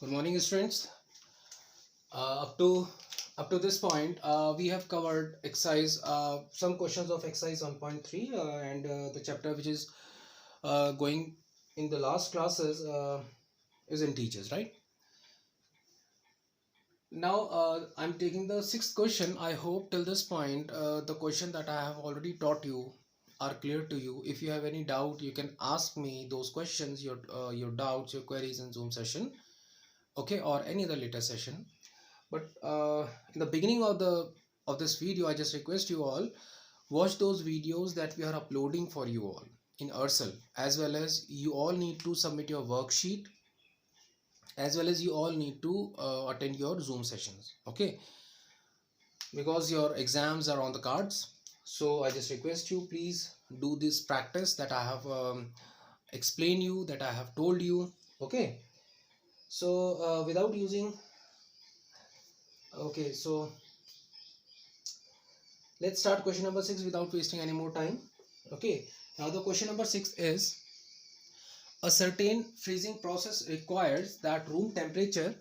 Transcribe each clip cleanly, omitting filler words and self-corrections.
Good morning, students. Up to this point, we have covered exercise some questions of exercise 1.3 and the chapter which is going in the last classes is in teachers, right? Now I'm taking the sixth question. I hope till this point the question that I have already taught you are clear to you. If you have any doubt, you can ask me those questions, your doubts, your queries in Zoom session, okay, or any other later session. But in the beginning of this video, I just request you all watch those videos that we are uploading for you all in Ursel, as well as you all need to submit your worksheet, as well as you all need to attend your Zoom sessions, okay, because your exams are on the cards. So I just request you, please do this practice that I have explained you, that I have told you, okay. So without using, okay, so let's start question number 6 without wasting any more time. Okay, now the question number 6 is, a certain freezing process requires that room temperature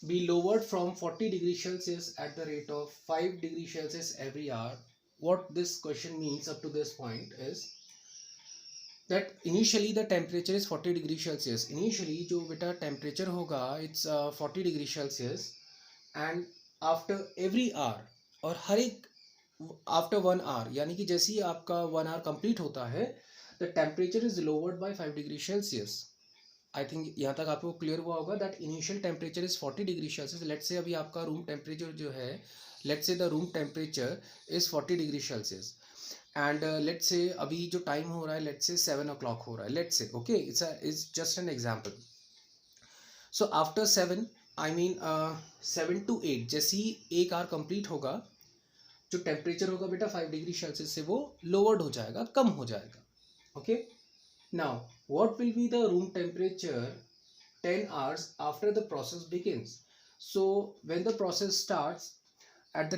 be lowered from 40 degrees Celsius at the rate of 5 degrees Celsius every hour. What this question means up to this point is that initially the temperature is 40 degree Celsius. Initially जो बेटा temperature होगा it's 40 degree Celsius, and after every hour और हर एक after 1 hour, यानी कि जैसे ही आपका 1 hour complete होता है the temperature is lowered by 5 degree Celsius. I think यहाँ तक आपको क्लियर हुआ होगा that initial temperature is 40 degree Celsius. Let's say अभी आपका रूम टेम्परेचर जो है, let's say the room temperature is 40 degree Celsius and let's say अभी जो टाइम हो रहा है लेट्स से 7 o'clock हो रहा है, लेट्स से, okay, it's just an example. So after 7, I mean 7 to 8, जैसे ही 1 hour कंप्लीट होगा जो टेम्परेचर होगा बेटा 5 डिग्री सेल्सियस से वो लोवर्ड हो जाएगा, कम हो जाएगा, okay. Now what will be the room temperature 10 hours after the process begins. So when the process starts at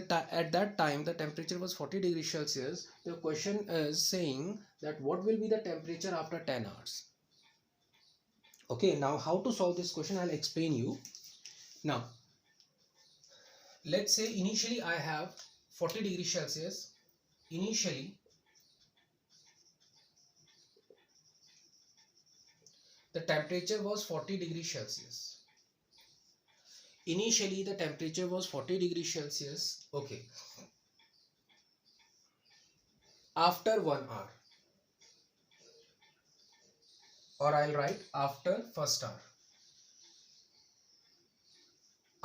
that time the temperature was 40 degrees Celsius. The question is saying that what will be the temperature after 10 hours. Okay, now how to solve this question I'll explain you. Now let's say initially I have 40 degrees Celsius. Initially the temperature was 40 degrees Celsius. Initially the temperature was 40 degrees Celsius, okay. After 1 hour, or I'll write after first hour.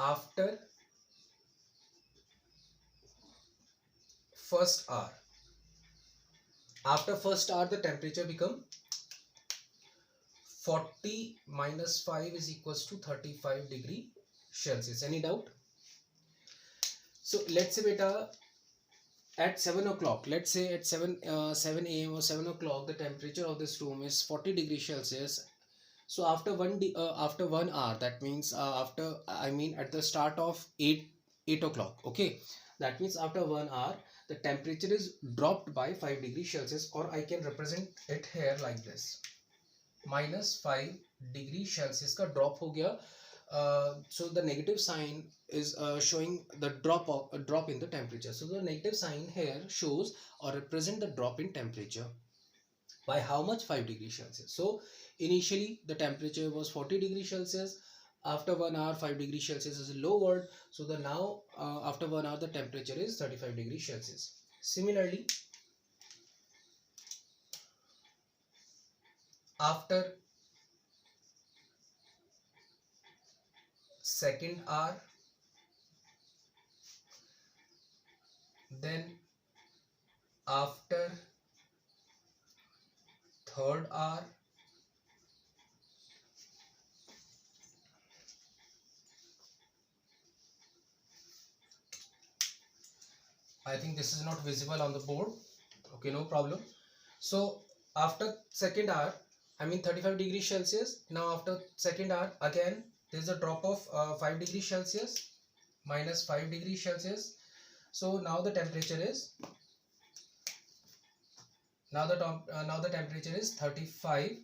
After first hour. After first hour the temperature become 40 minus 5 is equals to 35 degree Celsius. Any doubt? So let's say beta at 7 o'clock, let's say at 7 a.m. or 7 o'clock the temperature of this room is 40 degrees Celsius. So after after 1 hour, that means after, I mean at the start of 8 o'clock, okay, that means after 1 hour the temperature is dropped by 5 degrees Celsius, or I can represent it here like this, minus 5 degree Celsius का drop हो गया. So the negative sign is showing the drop in the temperature. So the negative sign here shows or represent the drop in temperature by how much? 5 degrees Celsius. So initially the temperature was 40 degrees Celsius. After 1 hour 5 degrees Celsius is lowered. So the now after 1 hour the temperature is 35 degrees Celsius. Similarly, after second hour, then after third hour, I think this is not visible on the board, okay, no problem. So after second hour, I mean 35 degrees Celsius. Now after second hour again there is a drop of 5 degrees Celsius, minus 5 degrees Celsius. So now the temperature is, now the temperature is 35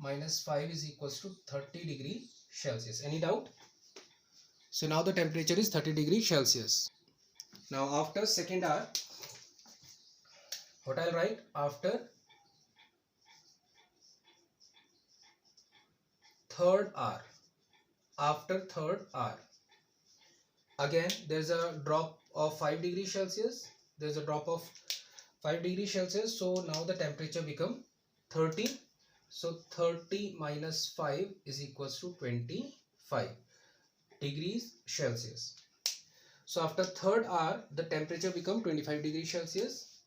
minus 5 is equals to 30 degree Celsius. Any doubt? So now the temperature is 30 degree Celsius. Now after second hour, what I'll write? After third hour. After third hour. Again, there's a drop of 5 degree Celsius. There's a drop of 5 degree Celsius. So now the temperature become 30. So 30 minus 5 is equals to 25 degrees Celsius. So after third hour, the temperature become 25 degrees Celsius.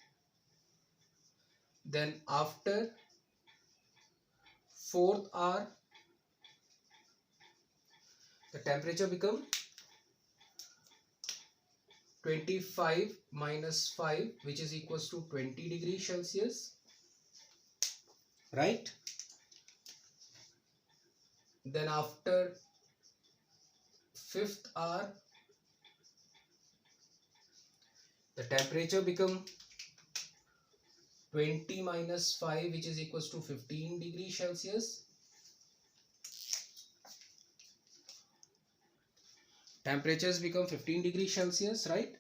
Then after fourth hour, the temperature become 25 minus 5, which is equals to 20 degrees Celsius. Right? Then after fifth hour, the temperature become 20 minus 5, which is equals to 15 degrees Celsius. Temperatures become 15 degrees Celsius, right?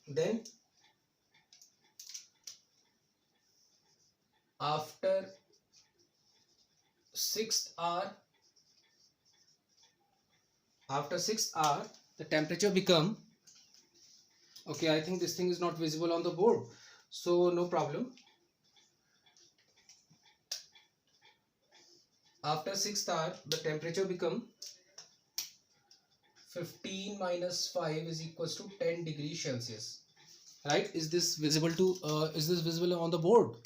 Then after sixth hour, the temperature become, okay, I think this thing is not visible on the board, so no problem. After sixth hour, the temperature become 15 minus 5 is equals to 10 degrees Celsius. Right? Is this visible on the board?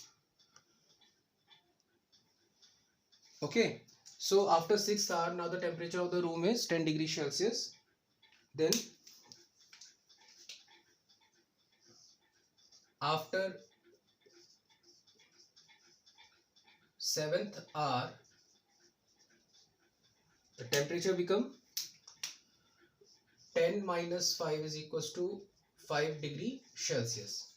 Okay. So after 6th hour, now the temperature of the room is 10 degrees Celsius. Then after 7th hour, the temperature become 10 minus 5 is equals to 5 degree Celsius.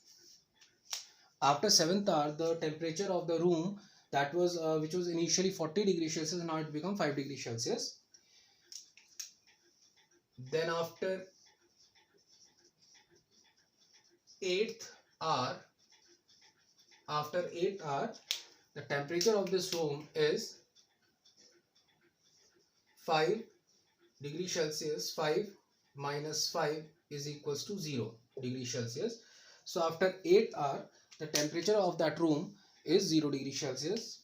After 7th hour, the temperature of the room that was which was initially 40 degrees Celsius, now it become 5 degrees Celsius. Then after 8th hour, the temperature of this room is 5 degrees Celsius. 5 minus 5 is equals to 0 degrees Celsius. So after 8th hour, the temperature of that room is 0 degrees Celsius.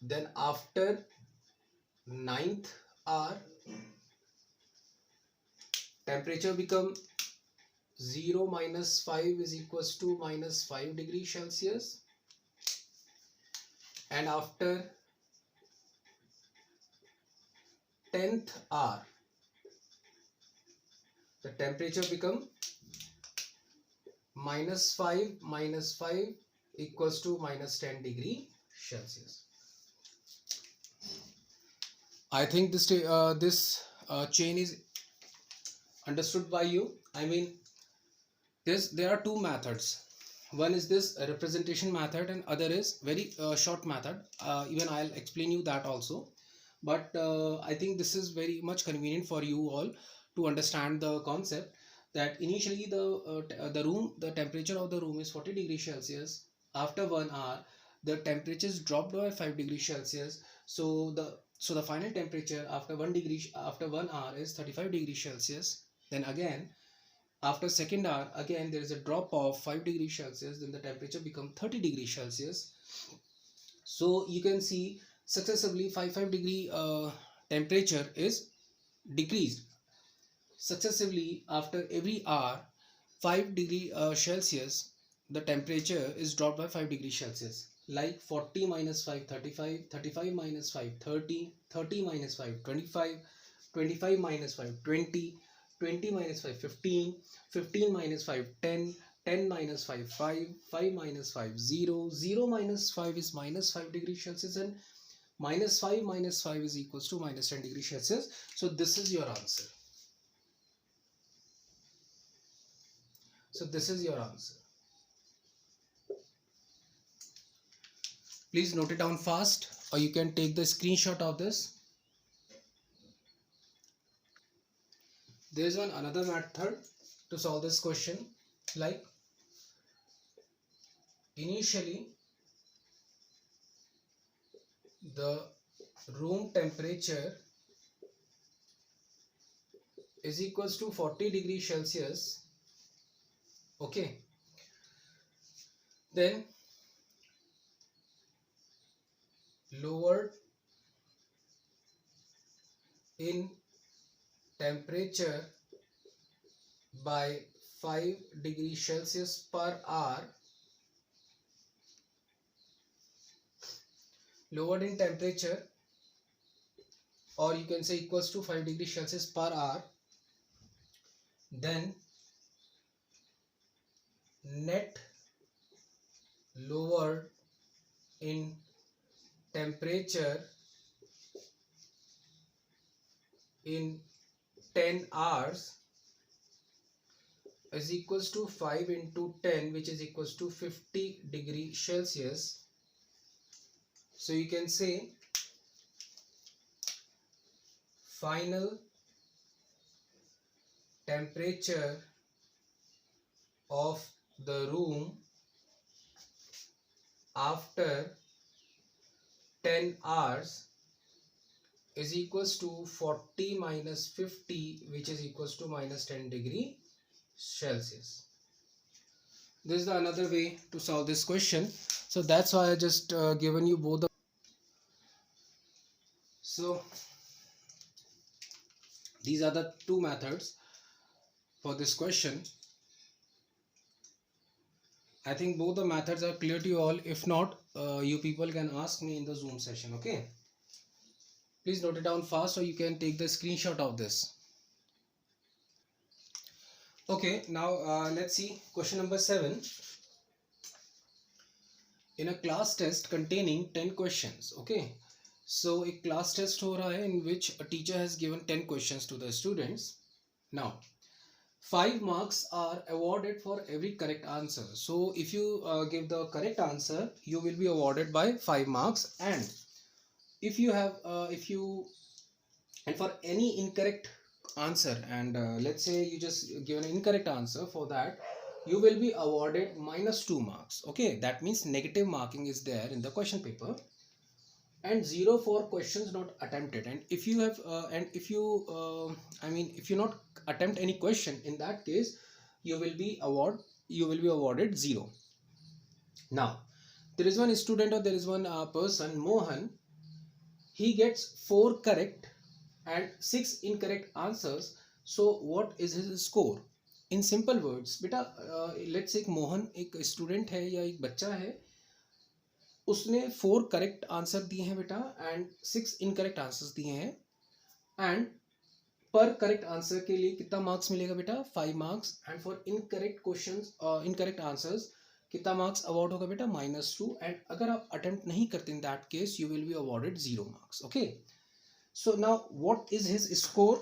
Then after 9th hour, temperature become 0 minus 5 is equals to minus 5 degrees Celsius. And after 10th hour, the temperature become minus 5 minus 5 equals to minus 10 degree Celsius. I think this chain is understood by you. I mean, there are two methods. One is this representation method and other is very short method. Even I'll explain you that also. But I think this is very much convenient for you all to understand the concept that initially the temperature of the room is 40 degrees Celsius. After 1 hour, the temperature is dropped by 5 degrees Celsius. So the final temperature after 1 hour is 35 degrees Celsius. Then again, after second hour, again there is a drop of 5 degrees Celsius. Then the temperature become 30 degrees Celsius. So you can see successively 5 degree temperature is decreased. Successively after every hour, 5 degree Celsius, the temperature is dropped by 5 degrees Celsius. Like 40 minus 5, 35, 35 minus 5, 30, 30 minus 5, 25, 25 minus 5, 20, 20 minus 5, 15, 15 minus 5, 10, 10 minus 5, 5, 5 minus 5, 0, 0 minus 5 is minus 5 degrees Celsius, and minus 5 minus 5 is equals to minus 10 degrees Celsius. So this is your answer. So this is your answer. Please note it down fast, or you can take the screenshot of this. There is one another method to solve this question, like initially the room temperature is equals to 40 degrees Celsius. Okay, then lowered in temperature by 5 degrees Celsius per hour. Lowered in temperature, or you can say equals to 5 degrees Celsius per hour. Then net lowered in temperature in 10 hours is equals to 5 into 10, which is equals to 50 degrees Celsius. So you can say final temperature of the room after 10 hours is equals to 40 minus 50, which is equals to minus 10 degrees Celsius. This is the another way to solve this question. So that's why I just given you both the. So these are the two methods for this question. I think both the methods are clear to you all. If not, you people can ask me in the Zoom session. Okay. Please note it down fast, or you can take the screenshot of this. Okay, now let's see question number 7. In a class test containing 10 questions. Okay, so a class test हो रहा है in which a teacher has given 10 questions to the students. Now 5 marks are awarded for every correct answer. So if you give the correct answer, you will be awarded by 5 marks, and if you have and for any incorrect answer, and let's say you just give an incorrect answer, for that you will be awarded minus 2 marks. Okay, that means negative marking is there in the question paper, and 0 for questions not attempted. And if you have if you not attempt any question, in that case you will be awarded 0. Now there is one student, or there is one person, Mohan. He gets 4 correct and 6 incorrect answers. So what is his score? In simple words, बेटा let's say Mohan एक student है या एक बच्चा है, उसने 4 correct answer दिए हैं बेटा एंड 6 इनकरेक्ट आंसर्स दिए हैं, एंड पर करेक्ट आंसर के लिए कितना मार्क्स मिलेगा बेटा? 5 marks, and for incorrect questions incorrect answers कितना मार्क्स अवार्ड होगा बेटा? -2, एंड अगर आप अटेम्प्ट नहीं करते in that case you will be awarded 0 marks. Okay, so now what is his score?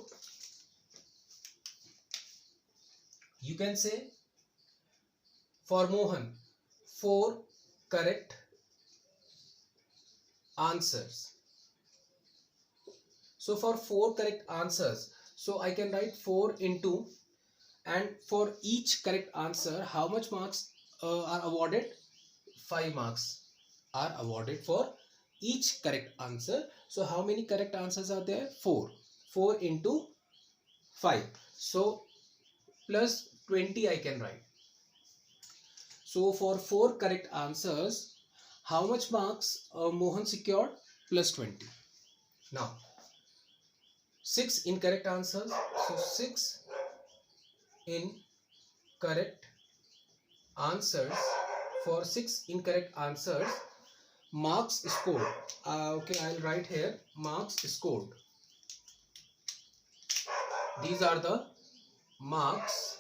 You can say for Mohan 4 correct answers. So for 4 correct answers, so I can write 4 into, and for each correct answer how much marks are awarded? 5 marks are awarded for each correct answer. So how many correct answers are there? 4. 4 into 5. So plus 20 I can write. So for 4 correct answers, how much marks Mohan secured? Plus 20. Now 6 incorrect answers. So 6 incorrect answers. For 6 incorrect answers, marks scored. Okay, I'll write here marks scored. These are the marks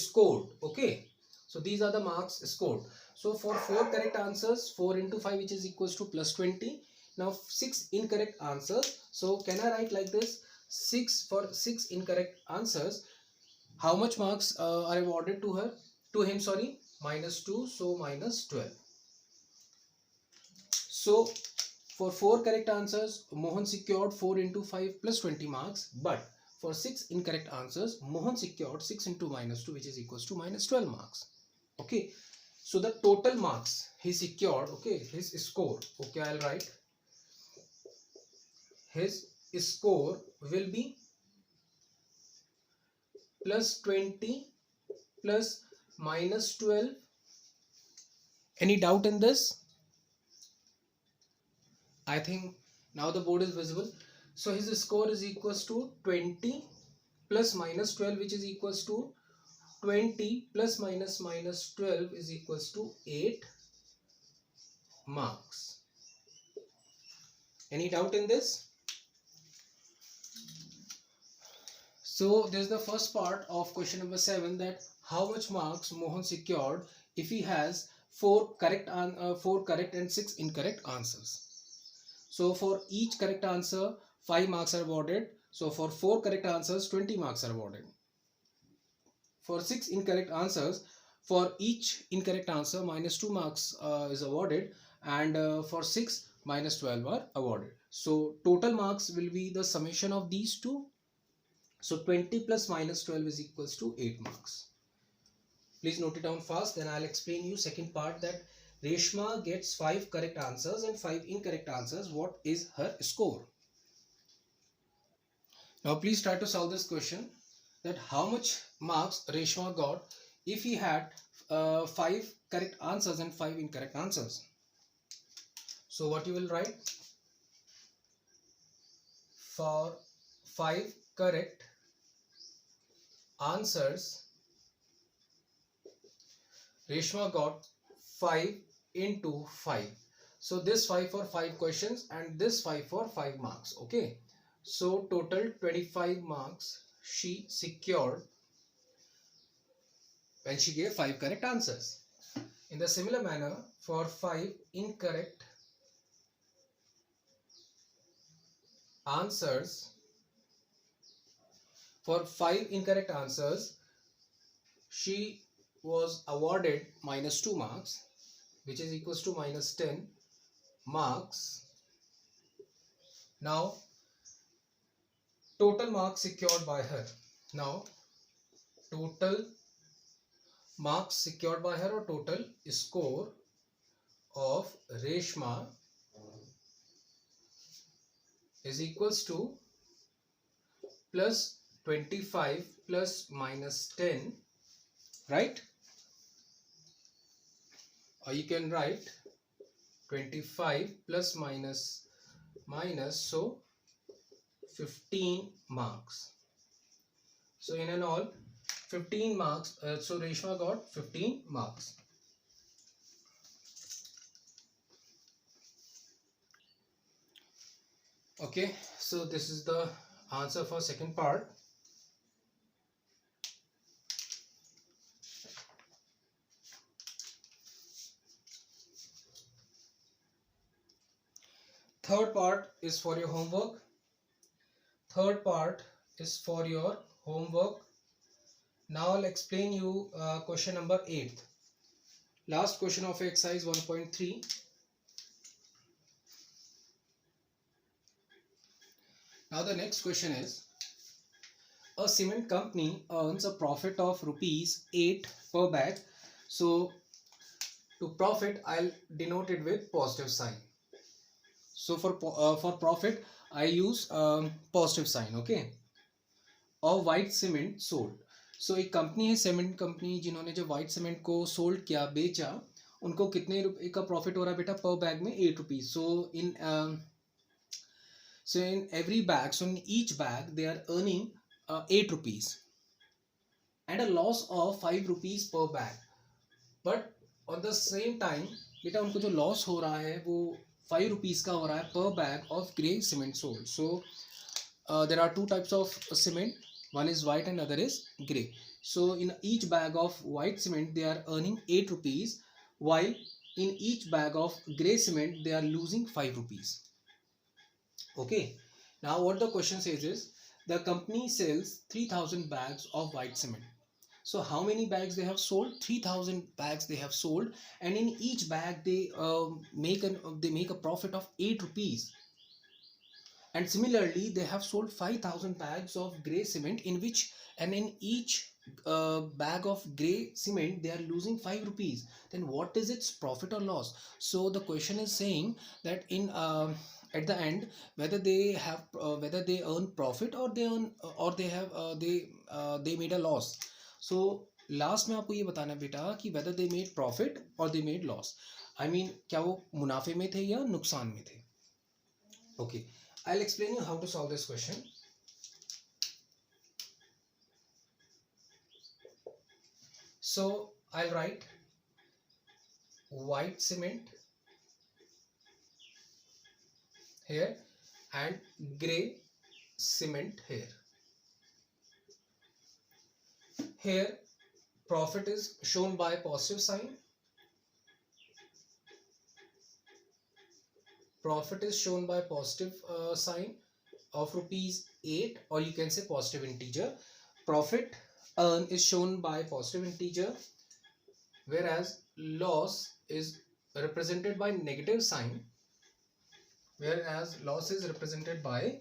scored. Okay, so these are the marks scored. So for 4 correct answers, 4 into 5, which is equals to plus 20. Now 6 incorrect answers. So can I write like this? 6 for 6 incorrect answers. How much marks are awarded to him? Sorry, -2. So -12. So for 4 correct answers, Mohan secured 4 into 5 plus 20 marks, but for 6 incorrect answers, Mohan secured 6 into minus 2, which is equals to minus 12 marks. Okay, so the total marks he secured, okay, his score, okay, I'll write his score will be plus 20 plus minus 12. Any doubt in this? I think now the board is visible. So his score is equals to 20 plus minus 12, which is equals to 20 plus minus 12 is equals to 8 marks. Any doubt in this? So this is the first part of question number 7, that how much marks Mohan secured if he has 4 correct and 6 incorrect answers. So for each correct answer 5 marks are awarded. So for 4 correct answers 20 marks are awarded. For 6 incorrect answers, for each incorrect answer minus 2 marks is awarded, and for 6 minus 12 are awarded. So total marks will be the summation of these two. So 20 plus minus 12 is equals to 8 marks. Please note it down fast, then I'll explain you second part, that Reshma gets 5 correct answers and 5 incorrect answers. What is her score? Now please try to solve this question, that how much marks Reshma got if he had 5 correct answers and 5 incorrect answers. So what you will write? For 5 correct answers, Reshma got 5 into 5. So this 5 for 5 questions and this 5 for 5 marks. Okay. So total 25 marks she secured when she gave 5 correct answers. In the similar manner, for 5 incorrect answers, she was awarded minus 2 marks, which is equals to minus 10 marks. Now total marks secured by her. Now total marks secured by her, or total score of Reshma, is equals to plus 25 plus minus 10, right? Or you can write 25 plus minus, so 15 marks. So in and all 15 marks. So Reshma got 15 marks. Okay, so this is the answer for second part. Third part is for your homework. Now I'll explain you question number 8. Last question of exercise 1.3. Now the next question is, a cement company earns a profit of rupees 8 per bag. So to profit, I'll denote it with positive sign. So for profit, I use positive sign. Okay. Of white cement sold. So एक company है, cement company, जिन्होंने जो white cement को sold किया, बेचा, उनको कितने रुपए का प्रॉफिट हो रहा है बेटा? पर बैग में 8 rupees. So in every bag, so in each bag they are earning 8 rupees and a loss of 5 rupees per bag. But on the same time बेटा उनको जो लॉस हो रहा है वो 5 rupees का हो रहा है per bag of grey cement sold. So there are two types of cement. One is white and other is grey. So in each bag of white cement they are earning 8 rupees, while in each bag of grey cement they are losing 5 rupees. Okay. Now what the question says is, the company sells 3000 bags of white cement. So how many bags they have sold? 3,000 bags they have sold, and in each bag they make a profit of 8 rupees. And similarly, they have sold 5,000 bags of grey cement, in which and in each bag of grey cement they are losing 5 rupees. Then what is its profit or loss? So the question is saying that in at the end, whether they have whether they earn profit or they earn or they have they made a loss. So last में आपको ये बताना है बेटा कि whether they made profit or they made loss. I mean, क्या वो मुनाफे में थे या नुकसान में थे? Okay, I'll explain you how to solve this question. So I'll write white cement here and grey cement here. Here profit is shown by positive sign. Profit is shown by positive sign of rupees 8, or you can say positive integer. Profit earn is shown by positive integer, whereas loss is represented by negative sign. Whereas loss is represented by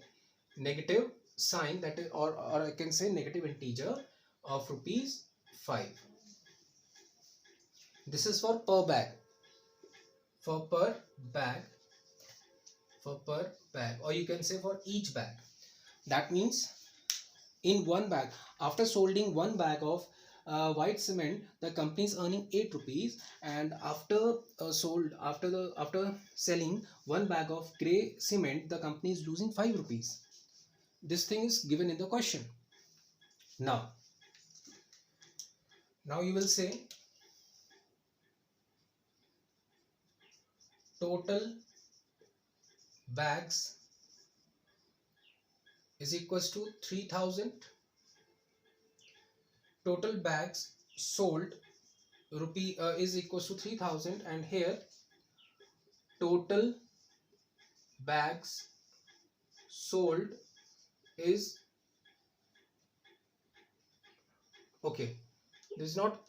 negative sign, that is, or I can say negative integer of rupees 5. This is for per bag. For per bag. For per bag, or you can say for each bag. That means in one bag, after solding one bag of white cement, the company is earning 8 rupees, and after selling one bag of grey cement, the company is losing 5 rupees. This thing is given in the question. Now you will say total bags is equals to 3,000. Total bags sold is equals to 3,000, and here total bags sold is, okay, this is not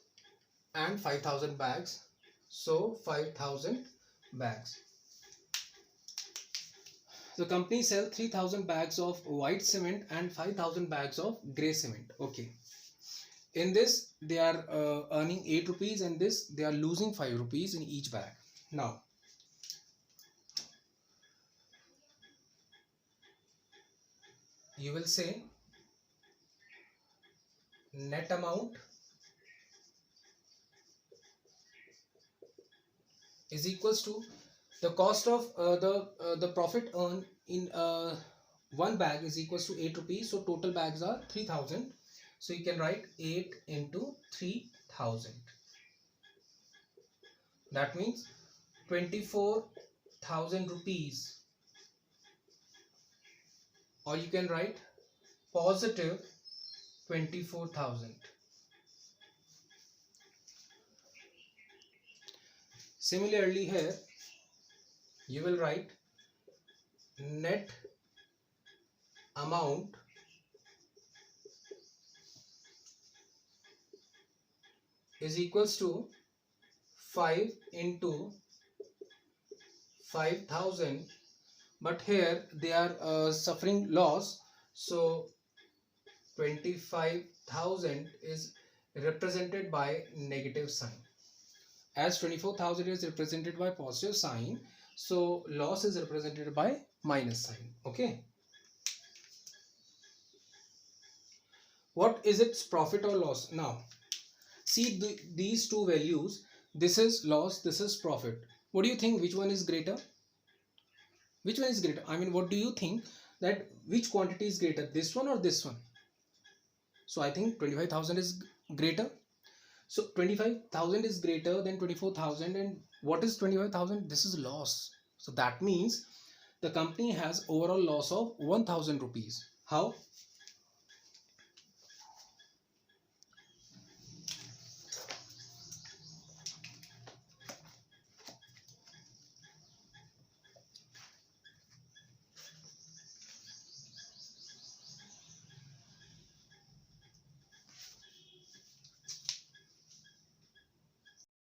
and 5,000 bags, so 5,000 bags. The company sells 3,000 bags of white cement and 5,000 bags of grey cement. Okay. In this, they are earning 8 rupees, and this they are losing 5 rupees in each bag. Now, you will say net amount is equals to the cost of the profit earned in one bag is equals to 8 rupees. So total bags are 3,000. So you can write 8 into 3,000. That means 24,000 rupees. Or you can write positive 24,000. Similarly here, you will write net amount is equals to 5 into 5,000, but here they are suffering loss, so 25,000 is represented by negative sign. As 24,000 is represented by positive sign, so loss is represented by minus sign. Okay. What is its profit or loss? Now, see these two values. This is loss, this is profit. What do you think? Which one is greater? Which one is greater? I mean, what do you think that which quantity is greater? This one or this one? So I think 25,000 is greater. So 25,000 is greater than 24,000, and what is 25,000? This is loss. So that means the company has overall loss of 1,000 rupees. How?